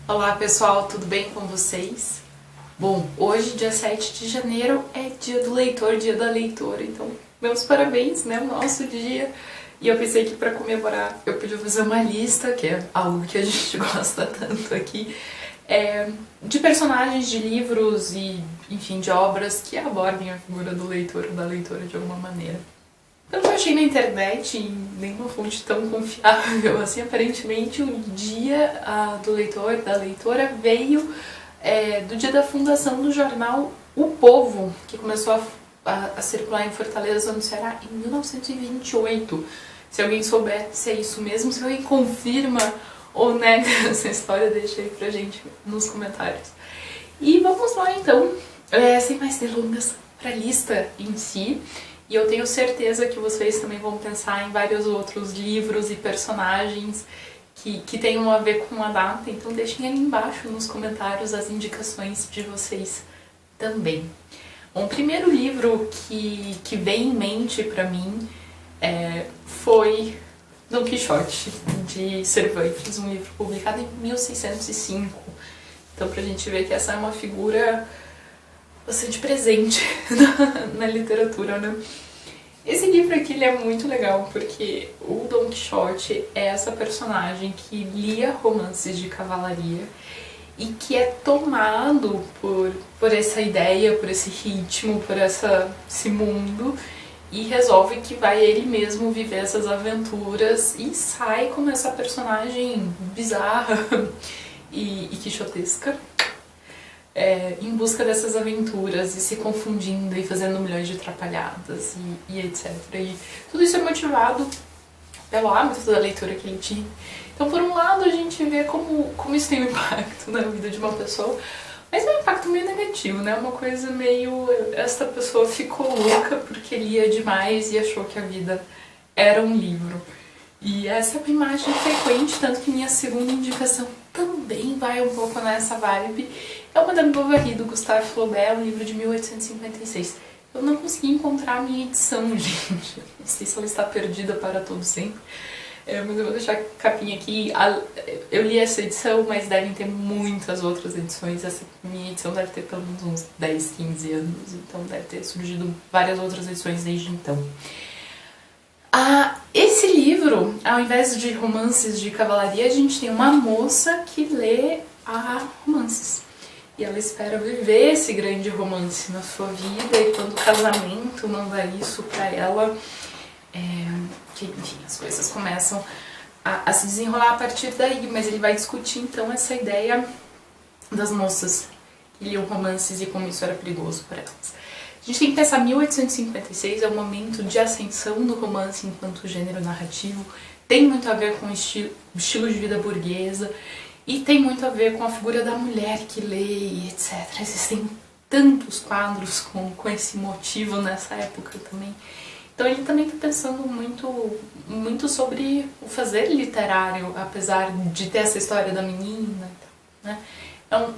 Olá pessoal, tudo bem com vocês? Bom, hoje, dia 7 de janeiro, é dia do leitor, dia da leitora, então meus parabéns, né, o nosso dia. E eu pensei que para comemorar eu podia fazer uma lista, que é algo que a gente gosta tanto aqui, de personagens de livros e, enfim, de obras que abordem a figura do leitor ou da leitora de alguma maneira. Pelo que eu achei na internet, em nenhuma fonte tão confiável assim, aparentemente o dia do leitor, da leitora, veio do dia da fundação do jornal O Povo, que começou a circular em Fortaleza, no Ceará, em 1928. Se alguém souber se é isso mesmo, se alguém confirma ou nega essa história, deixa aí pra gente nos comentários. E vamos lá então, sem mais delongas, pra lista em si. E eu tenho certeza que vocês também vão pensar em vários outros livros e personagens que tenham a ver com a data, então deixem ali embaixo nos comentários as indicações de vocês também. Bom, o primeiro livro que vem em mente pra mim foi Dom Quixote, de Cervantes, um livro publicado em 1605. Então pra gente ver que essa é uma figura bastante presente na literatura, né? Esse livro aqui ele é muito legal porque o Dom Quixote é essa personagem que lia romances de cavalaria e que é tomado por essa ideia, por esse ritmo, por esse mundo e resolve que vai ele mesmo viver essas aventuras e sai como essa personagem bizarra e quixotesca. Em busca dessas aventuras e se confundindo e fazendo milhões de atrapalhadas e etc. E tudo isso é motivado pelo hábito da leitura que ele tinha. Então, por um lado, a gente vê como isso tem um impacto na vida de uma pessoa, mas é um impacto meio negativo, né? Uma coisa meio... esta pessoa ficou louca porque lia demais e achou que a vida era um livro. E essa é uma imagem frequente, tanto que minha segunda indicação também vai um pouco nessa vibe. É o Madame Bovary, do Gustave Flaubert, um livro de 1856. Eu não consegui encontrar a minha edição, gente. Não sei se ela está perdida para todo sempre. Mas eu vou deixar a capinha aqui. Eu li essa edição, mas devem ter muitas outras edições. Essa minha edição deve ter pelo menos uns 10, 15 anos. Então deve ter surgido várias outras edições desde então. Esse livro, ao invés de romances de cavalaria, a gente tem uma moça que lê romances. E ela espera viver esse grande romance na sua vida, e quando o casamento não dá isso pra ela, enfim, as coisas começam a se desenrolar a partir daí, mas ele vai discutir então essa ideia das moças que liam romances e como isso era perigoso para elas. A gente tem que pensar, 1856 é um momento de ascensão do romance enquanto gênero narrativo, tem muito a ver com o estilo de vida burguesa, e tem muito a ver com a figura da mulher que lê, etc. Existem tantos quadros com esse motivo nessa época também. Então ele também está pensando muito sobre o fazer literário, apesar de ter essa história da menina, né?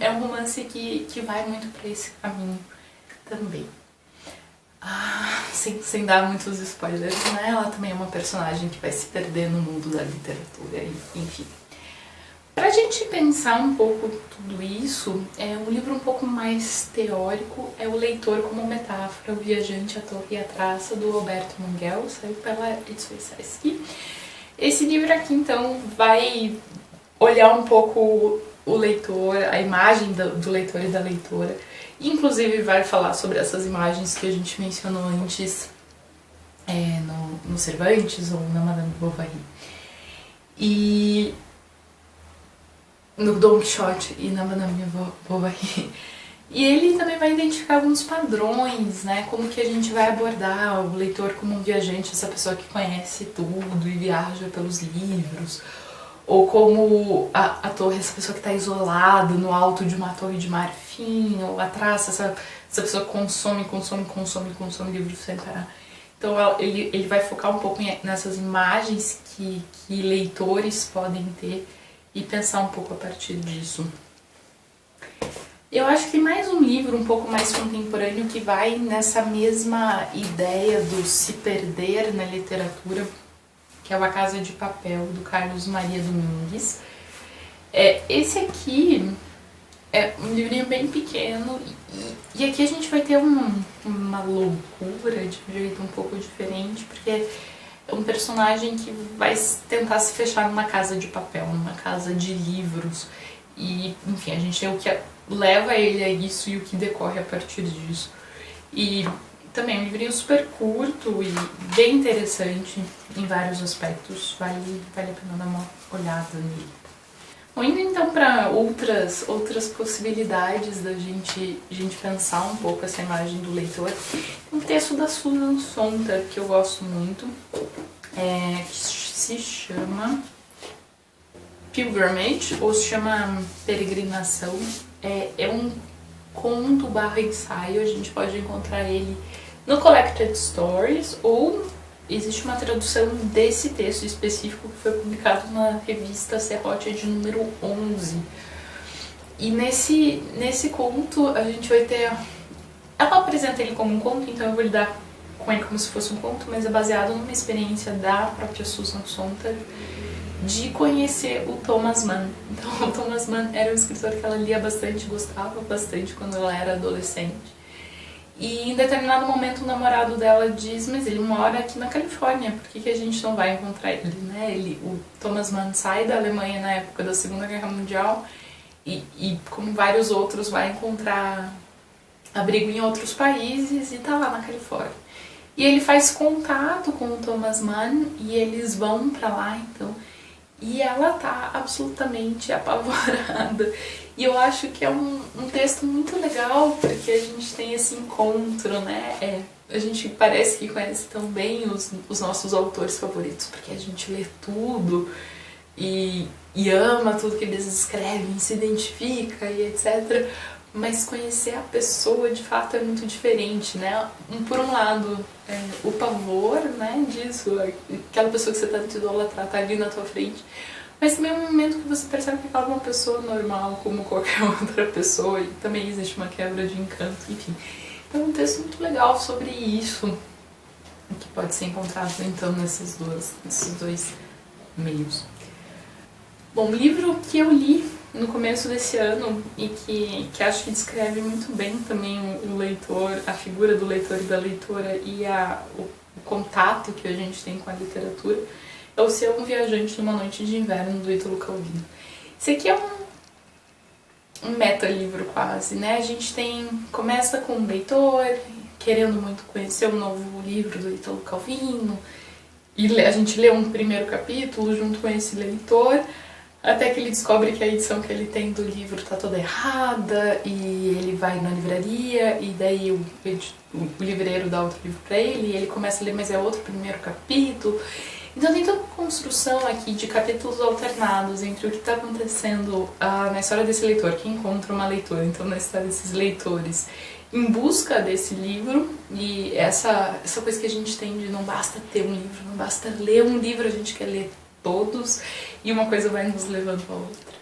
É um romance que vai muito para esse caminho também. Sem dar muitos spoilers, né? Ela também é uma personagem que vai se perder no mundo da literatura, enfim. Pra gente pensar um pouco tudo isso, um livro um pouco mais teórico é O Leitor como Metáfora, O Viajante, a Torre e a Traça, do Alberto Manguel, saiu pela Edições Sesc. Esse livro aqui, então, vai olhar um pouco o leitor, a imagem do leitor e da leitora, e inclusive vai falar sobre essas imagens que a gente mencionou antes no Cervantes ou na Madame Bovary. E no Dom Quixote e na Madame Bovary. E ele também vai identificar alguns padrões, né? Como que a gente vai abordar o leitor como um viajante, essa pessoa que conhece tudo e viaja pelos livros. Ou como a torre, essa pessoa que está isolada no alto de uma torre de marfim. Ou a traça, essa pessoa que consome livros sem parar. Então ele vai focar um pouco nessas imagens que leitores podem ter e pensar um pouco a partir disso. Eu acho que tem mais um livro um pouco mais contemporâneo que vai nessa mesma ideia do se perder na literatura, que é o A Casa de Papel, do Carlos Maria Domingues. Esse aqui é um livrinho bem pequeno e aqui a gente vai ter uma loucura de um jeito um pouco diferente, porque é um personagem que vai tentar se fechar numa casa de papel, numa casa de livros. E, enfim, a gente tem o que leva ele a isso e o que decorre a partir disso. E também é um livrinho super curto e bem interessante em vários aspectos. Vale a pena dar uma olhada nele. Bom, indo então para outras possibilidades da gente pensar um pouco essa imagem do leitor. Um texto da Susan Sontag que eu gosto muito, que se chama Pilgrimage, ou se chama Peregrinação. É um conto / ensaio, a gente pode encontrar ele no Collected Stories, ou existe uma tradução desse texto específico que foi publicado na revista Serrote de número 11. E nesse conto a gente vai ter... Ela apresenta ele como um conto, então eu vou lidar com ele como se fosse um conto, mas é baseado numa experiência da própria Susan Sontag de conhecer o Thomas Mann. Então, o Thomas Mann era um escritor que ela lia bastante, gostava bastante quando ela era adolescente. E em determinado momento o namorado dela diz, mas ele mora aqui na Califórnia, por que a gente não vai encontrar ele, né? O Thomas Mann sai da Alemanha na época da Segunda Guerra Mundial e como vários outros, vai encontrar abrigo em outros países e tá lá na Califórnia. E ele faz contato com o Thomas Mann e eles vão pra lá, então... E ela tá absolutamente apavorada. E eu acho que é um texto muito legal, porque a gente tem esse encontro, né? A gente parece que conhece tão bem os nossos autores favoritos, porque a gente lê tudo e ama tudo que eles escrevem, se identifica e etc. Mas conhecer a pessoa, de fato, é muito diferente, né? Por um lado, o pavor, né, disso, aquela pessoa que você tanto idolatra tá ali na tua frente, mas também é um momento que você percebe que aquela é uma pessoa normal, como qualquer outra pessoa, e também existe uma quebra de encanto, enfim. Então é um texto muito legal sobre isso, que pode ser encontrado, então, nesses dois meios. Bom, o livro que eu li no começo desse ano e que acho que descreve muito bem também o leitor, a figura do leitor e da leitora e o contato que a gente tem com a literatura, é O Ser um Viajante numa Noite de Inverno, do Ítalo Calvino. Esse aqui é um meta-livro quase, né? A gente começa com um leitor querendo muito conhecer um novo livro do Ítalo Calvino e a gente lê um primeiro capítulo junto com esse leitor, até que ele descobre que a edição que ele tem do livro tá toda errada e ele vai na livraria e daí o livreiro dá outro livro pra ele e ele começa a ler, mas é outro primeiro capítulo. Então tem toda uma construção aqui de capítulos alternados entre o que está acontecendo na história desse leitor, que encontra uma leitora, então na história desses leitores em busca desse livro, e essa coisa que a gente tem de não basta ter um livro, não basta ler um livro, a gente quer ler todos, e uma coisa vai nos levando a outra.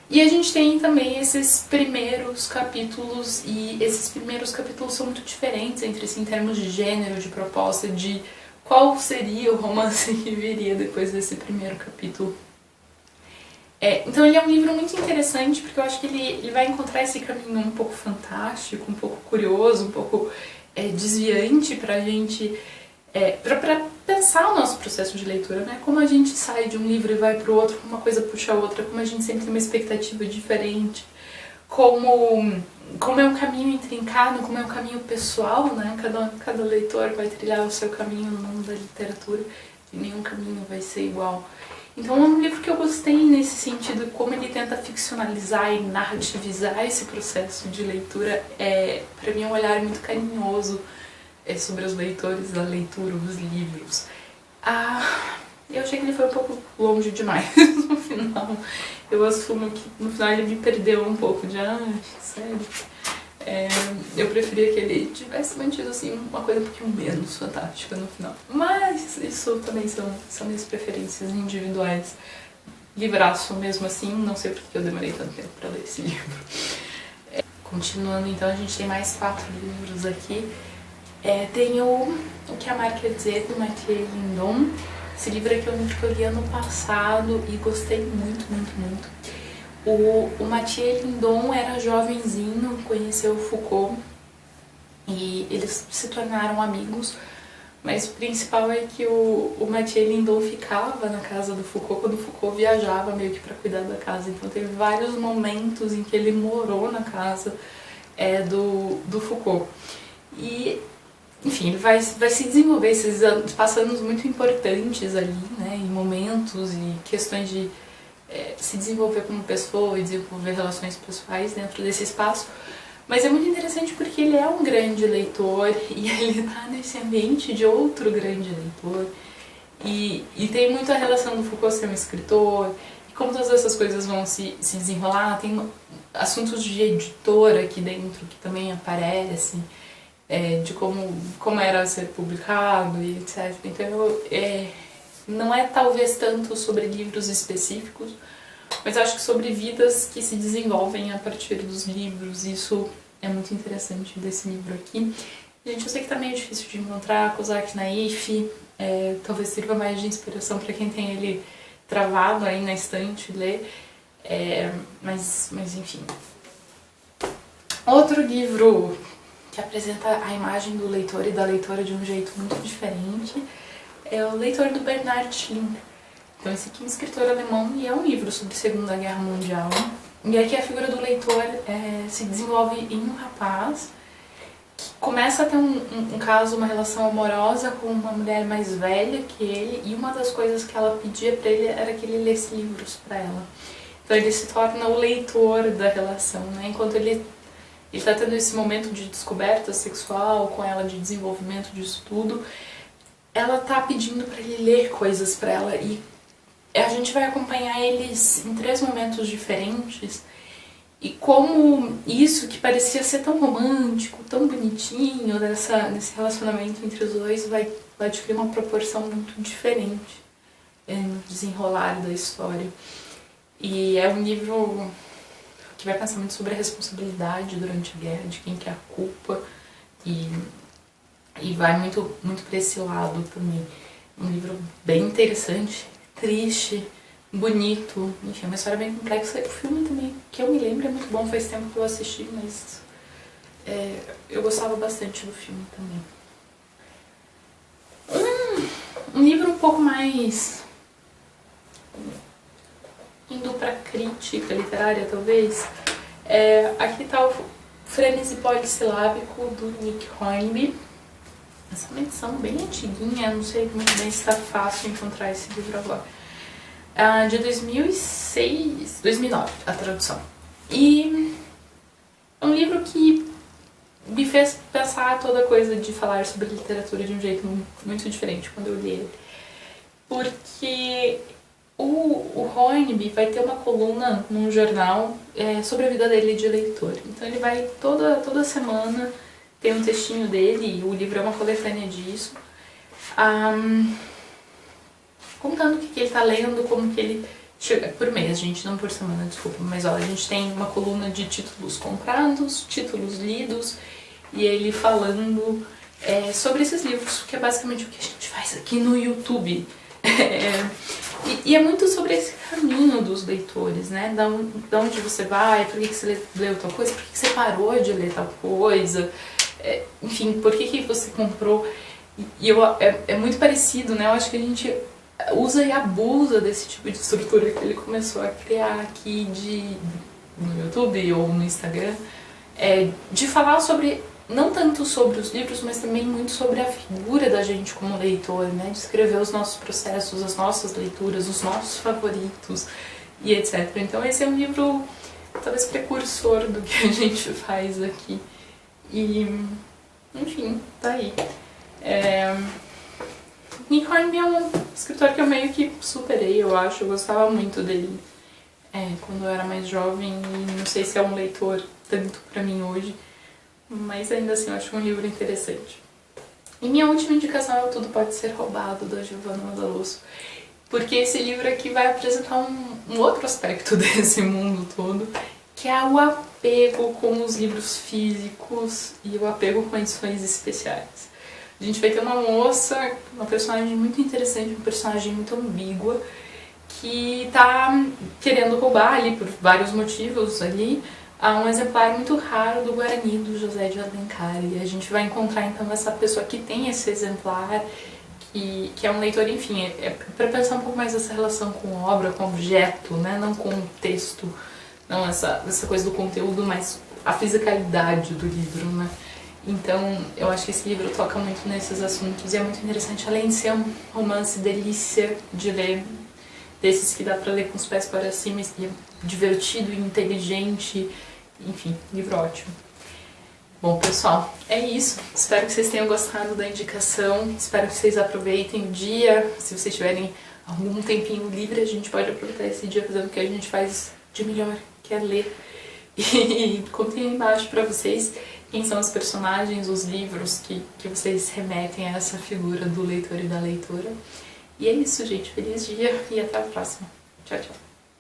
E a gente tem também esses primeiros capítulos, e esses primeiros capítulos são muito diferentes entre si em termos de gênero, de proposta, de qual seria o romance que viria depois desse primeiro capítulo. Então ele é um livro muito interessante, porque eu acho que ele vai encontrar esse caminho um pouco fantástico, um pouco curioso, um pouco desviante pra gente, pra pensar o nosso processo de leitura, né? Como a gente sai de um livro e vai pro outro, como uma coisa puxa a outra, como a gente sempre tem uma expectativa diferente, como é um caminho intrincado, como é um caminho pessoal, né? Cada leitor vai trilhar o seu caminho no mundo da literatura e nenhum caminho vai ser igual. Então é um livro que eu gostei nesse sentido, como ele tenta ficcionalizar e narrativizar esse processo de leitura. Para mim é um olhar muito carinhoso sobre os leitores, a leitura, os livros. Eu achei que ele foi um pouco longe demais no final. Eu assumo que no final ele me perdeu um pouco de, sério. Eu preferia que ele tivesse mantido assim uma coisa um pouquinho menos fantástica no final. Mas isso também são minhas preferências individuais. Livraço mesmo assim, não sei porque eu demorei tanto tempo para ler esse livro. Continuando então, a gente tem mais 4 livros aqui. Tem o Que Amar Quer Dizer, do Mathieu Lindon. Esse livro aqui é um livro que eu li ano passado e gostei muito, muito, muito. O Mathieu Lindon era jovenzinho, conheceu o Foucault e eles se tornaram amigos, mas o principal é que o Mathieu Lindon ficava na casa do Foucault quando o Foucault viajava meio que para cuidar da casa. Então teve vários momentos em que ele morou na casa do Foucault. E, enfim, ele vai se desenvolver esses anos, passando anos muito importantes ali, né, em momentos e questões de se desenvolver como pessoa e desenvolver relações pessoais dentro desse espaço. Mas é muito interessante porque ele é um grande leitor e ele está nesse ambiente de outro grande leitor. E tem muito a relação do Foucault ser um escritor, e como todas essas coisas vão se desenrolar. Tem assuntos de editora aqui dentro que também aparecem, de como era ser publicado e etc. Então, não é talvez tanto sobre livros específicos, mas acho que sobre vidas que se desenvolvem a partir dos livros. Isso é muito interessante desse livro aqui. Gente, eu sei que tá meio difícil de encontrar, Kozak Naif, talvez sirva mais de inspiração para quem tem ele travado aí na estante ler, mas enfim. Outro livro que apresenta a imagem do leitor e da leitora de um jeito muito diferente é O Leitor, do Bernhard Schlink. Então esse aqui é um escritor alemão e é um livro sobre a Segunda Guerra Mundial. E aqui a figura do leitor se desenvolve em um rapaz que começa a ter um caso, uma relação amorosa com uma mulher mais velha que ele, e uma das coisas que ela pedia para ele era que ele lesse livros para ela. Então ele se torna o leitor da relação, né? Enquanto ele está tendo esse momento de descoberta sexual com ela, de desenvolvimento disso tudo, ela tá pedindo para ele ler coisas para ela, e a gente vai acompanhar eles em 3 momentos diferentes, e como isso que parecia ser tão romântico, tão bonitinho, nesse relacionamento entre os dois, vai adquirir uma proporção muito diferente no desenrolar da história. E é um livro que vai pensar muito sobre a responsabilidade durante a guerra, de quem que é a culpa, e vai muito, muito para esse lado também. Um livro bem interessante, triste, bonito, enfim, é uma história bem complexa. O filme também, que eu me lembro, é muito bom, faz tempo que eu assisti, mas eu gostava bastante do filme também. Um livro um pouco mais indo pra crítica literária, talvez. Aqui tá o Frenesi Polissilábico, do Nick Hornby. Essa é uma edição bem antiguinha, não sei muito bem se tá fácil encontrar esse livro agora. De 2009, a tradução. E é um livro que me fez pensar toda a coisa de falar sobre literatura de um jeito muito diferente quando eu li ele. Porque o Hornby vai ter uma coluna num jornal sobre a vida dele de leitor. Então ele vai toda semana, tem um textinho dele, e o livro é uma coletânea disso, contando o que ele tá lendo, como que ele chega, por mês, gente, não por semana, desculpa, mas olha, a gente tem uma coluna de títulos comprados, títulos lidos, e ele falando sobre esses livros, que é basicamente o que a gente faz aqui no YouTube. E é muito sobre esse caminho dos leitores, né? Da onde você vai, por que você leu tal coisa, por que você parou de ler tal coisa, enfim, por que você comprou. E é muito parecido, né? Eu acho que a gente usa e abusa desse tipo de estrutura que ele começou a criar aqui no YouTube ou no Instagram, de falar sobre, não tanto sobre os livros, mas também muito sobre a figura da gente como leitor, né? De escrever os nossos processos, as nossas leituras, os nossos favoritos e etc. Então esse é um livro talvez precursor do que a gente faz aqui. E, enfim, tá aí. Nick Hornby é um escritor que eu meio que superei, eu acho. Eu gostava muito dele quando eu era mais jovem, e não sei se é um leitor tanto pra mim hoje, mas ainda assim eu acho um livro interessante. E minha última indicação é O Tudo Pode Ser Roubado, da Giovanna Madalosso, porque esse livro aqui vai apresentar um outro aspecto desse mundo todo, que é o apego com os livros físicos e o apego com edições especiais. A gente vai ter uma moça, uma personagem muito interessante, uma personagem muito ambígua, que tá querendo roubar ali, por vários motivos ali, um exemplar muito raro do Guarani, do José de Alencar. E a gente vai encontrar então essa pessoa que tem esse exemplar, que é um leitor, enfim, é para pensar um pouco mais essa relação com obra, com objeto, né? Não com o texto, não essa coisa do conteúdo, mas a fisicalidade do livro, né? Então, eu acho que esse livro toca muito nesses assuntos e é muito interessante, além de ser um romance delícia de ler, desses que dá pra ler com os pés para cima, e é divertido e inteligente, enfim, livro ótimo. Bom, pessoal, é isso. Espero que vocês tenham gostado da indicação, espero que vocês aproveitem o dia. Se vocês tiverem algum tempinho livre, a gente pode aproveitar esse dia fazendo o que a gente faz de melhor, que é ler. E contem aí embaixo pra vocês quem são os personagens, os livros que vocês remetem a essa figura do leitor e da leitora. E é isso, gente. Feliz dia e até a próxima. Tchau, tchau.